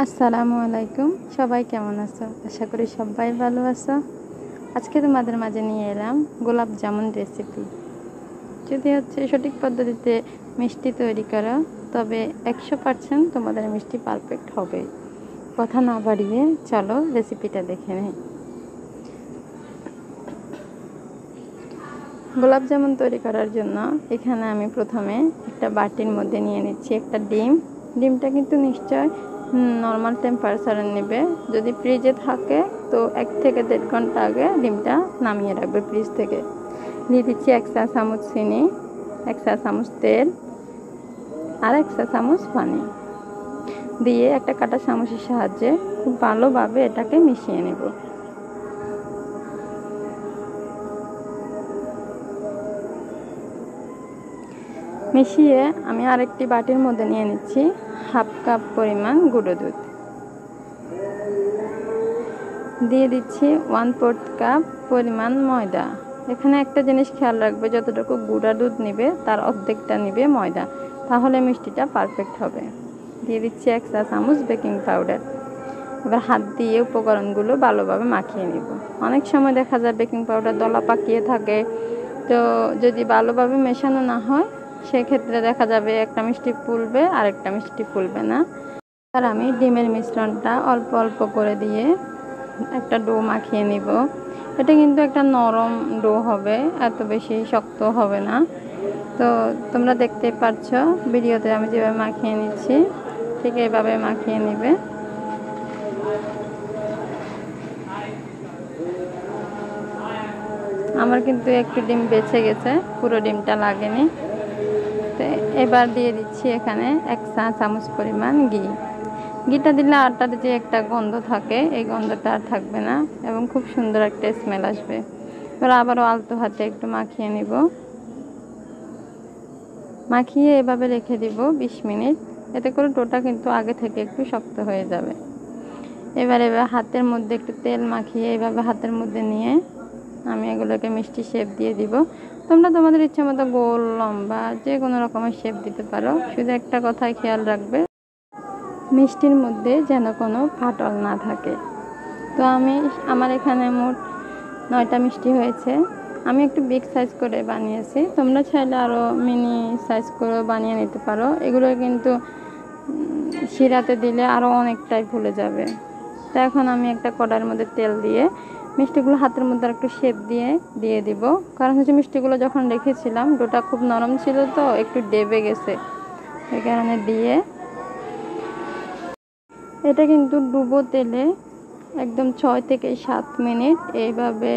আসসালামু আলাইকুম। সবাই কেমন আছো? আশা করি সবাই ভালো আছো। আজকে তোমাদের মাঝে নিয়ে এলাম গোলাপ জামুন রেসিপি। যদি সঠিক পদ্ধতিতে মিষ্টি তৈরি করো তবে 100% তোমাদের মিষ্টি পারফেক্ট হবে। কথা না বাড়িয়ে চলো রেসিপিটা দেখে নিই। গোলাপ জামুন তৈরি করার জন্য এখানে আমি প্রথমে একটা বাটির মধ্যে নিয়ে নিচ্ছি একটা ডিমটা কিন্তু নিশ্চয় নর্মাল টেম্পারেচারে নেবে। যদি ফ্রিজে থাকে তো 1 থেকে 1.5 ঘন্টা আগে ডিমটা নামিয়ে রাখবে ফ্রিজ থেকে। দিয়ে দিচ্ছি 1 চা চামচ চিনি, 1 চা চামচ তেল আর 1 চা চামচ পানি দিয়ে একটা কাঁটা চামচের সাহায্যে খুব ভালোভাবে এটাকে মিশিয়ে নেব। মিশিয়ে আমি আরেকটি বাটির মধ্যে নিয়ে নিচ্ছি হাফ কাপ পরিমাণ গুঁড়ো দুধ, দিয়ে দিচ্ছি 1/4 কাপ পরিমাণ ময়দা। এখানে একটা জিনিস খেয়াল রাখবে, যতটুকু গুঁড়া দুধ নেবে তার অর্ধেকটা নেবে ময়দা, তাহলে মিষ্টিটা পারফেক্ট হবে। দিয়ে দিচ্ছি 1 চা চামচ বেকিং পাউডার। এবার হাত দিয়ে উপকরণগুলো ভালোভাবে মাখিয়ে নেব। অনেক সময় দেখা যায় বেকিং পাউডার দলা পাকিয়ে থাকে, তো যদি ভালোভাবে মেশানো না হয় সেক্ষেত্রে দেখা যাবে একটা মিষ্টি ফুলবে আর একটা মিষ্টি ফুলবে না। আর আমি ডিমের মিশ্রণটা অল্প অল্প করে দিয়ে একটা ডো মাখিয়ে নিব। এটা কিন্তু একটা নরম ডো হবে, এত বেশি শক্ত হবে না। তো তোমরা দেখতেই পাচ্ছ ভিডিওতে আমি যেভাবে মাখিয়ে নিচ্ছি, ঠিক এইভাবে মাখিয়ে নেবে। আমার কিন্তু একটু ডিম বেঁচে গেছে, পুরো ডিমটা লাগেনি। তো এবার দিয়ে দিচ্ছি এখানে 1 চা চামচ পরিমাণ ঘিটা দিলে আটার যে একটা গন্ধ থাকে এই গন্ধটা আর থাকবে না এবং খুব সুন্দর একটা স্মেল আসবে। এবার আবারও আলতো হাতে একটু মাখিয়ে নিব। মাখিয়ে এভাবে রেখে দিব 20 মিনিট। এতে করে ডোটা কিন্তু আগে থেকে একটু শক্ত হয়ে যাবে। এবার হাতের মধ্যে একটু তেল মাখিয়ে এভাবে হাতের মধ্যে নিয়ে আমি এগুলোকে মিষ্টি শেপ দিয়ে দিব। তোমরা তোমাদের ইচ্ছা মতো গোল লম্বা যে কোনো রকমের শেপ দিতে পারো। শুধু একটা কথাই খেয়াল রাখবে, মিষ্টির মধ্যে যেন কোনো ফাটল না থাকে। তো আমার এখানে মোট 9টা মিষ্টি হয়েছে। আমি একটু বিগ সাইজ করে বানিয়েছি, তোমরা চাইলে আরও মিনি সাইজ করে বানিয়ে নিতে পারো। এগুলো কিন্তু শিরাতে দিলে আরও অনেকটাই ফুলে যাবে। তো এখন আমি একটা কড়াইয়ের মধ্যে তেল দিয়ে মিষ্টিগুলো হাতের মধ্যে একটু শেপ দিয়ে দিব। কারণ মিষ্টিগুলো যখন রেখেছিলাম ডোটা খুব নরম ছিল, তো একটু ডেবে গেছে, এই কারণে দিয়ে এটা কিন্তু ডুবো তেলে একদম 6 থেকে 7 মিনিট এইভাবে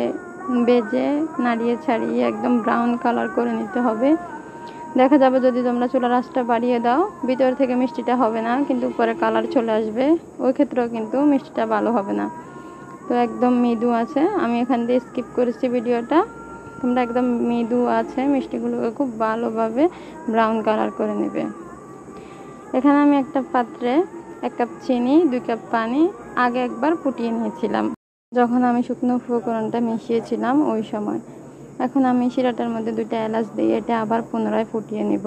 ভেজে নাড়িয়ে ছাড়িয়ে একদম ব্রাউন কালার করে নিতে হবে। দেখা যাবে যদি তোমরা চুলার আঁচটা বাড়িয়ে দাও ভিতর থেকে মিষ্টিটা হবে না, কিন্তু উপরে কালার চলে আসবে, ওই ক্ষেত্রেও কিন্তু মিষ্টিটা ভালো হবে না। তো একদম মৃদু আছে, আমি এখান দিয়ে স্কিপ করেছি ভিডিওটা। তোমরা একদম মৃদু আছে মিষ্টিগুলোকে খুব ভালোভাবে ব্রাউন কালার করে নেবে। এখানে আমি একটা পাত্রে 1 কাপ চিনি, 2 কাপ পানি আগে একবার ফুটিয়ে নিয়েছিলাম যখন আমি শুকনো উপকরণটা মিশিয়েছিলাম ওই সময়। এখন আমি শিরাটার মধ্যে 2টা এলাচ দিয়ে এটা আবার পুনরায় ফুটিয়ে নিব।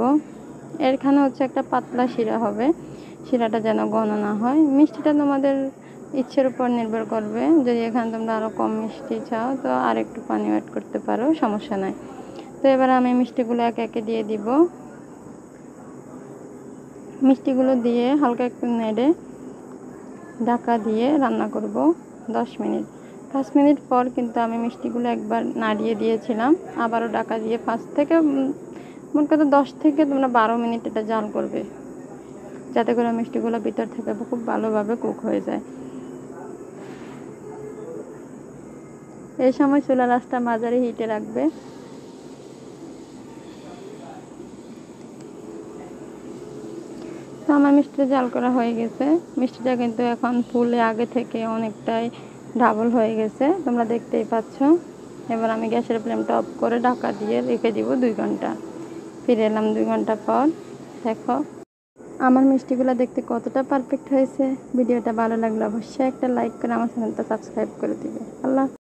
এখানে একটা পাতলা শিরা হবে, শিরাটা যেন ঘন না হয়। মিষ্টিটা তোমাদের ইচ্ছের উপর নির্ভর করবে, যদি এখানে তোমরা আরও কম মিষ্টি চাও তো আর একটু পানি অ্যাড করতে পারো, সমস্যা নাই। তো এবার আমি মিষ্টিগুলো একে একে দিয়ে দিব। মিষ্টিগুলো দিয়ে হালকা একটু নেড়ে ঢাকা দিয়ে রান্না করব 10 মিনিট। 5 মিনিট পর কিন্তু আমি মিষ্টিগুলো একবার নাড়িয়ে দিয়েছিলাম, আবারও ঢাকা দিয়ে 5 থেকে মোট কথা 10 থেকে তোমরা 12 মিনিট এটা জাল করবে, যাতে করে মিষ্টিগুলো ভিতর থেকে খুব ভালোভাবে কুক হয়ে যায়। এই সময় চুলার আঁচটা মাঝারি হিটে রাখবে। তো আমার মিষ্টিটা জাল করা হয়ে গেছে। মিষ্টিটা কিন্তু এখন ফুলে আগে থেকে অনেকটাই ডাবল হয়ে গেছে, তোমরা দেখতেই পাচ্ছ। এবার আমি গ্যাসের ফ্লেমটা অফ করে ঢাকা দিয়ে রেখে দিব 2 ঘন্টা। ফিরে এলাম 2 ঘন্টা পর। দেখো আমার মিষ্টিগুলো দেখতে কতটা পারফেক্ট হয়েছে। ভিডিওটা ভালো লাগলে অবশ্যই একটা লাইক করে আমার চ্যানেলটা সাবস্ক্রাইব করে দিবে। আল্লাহ।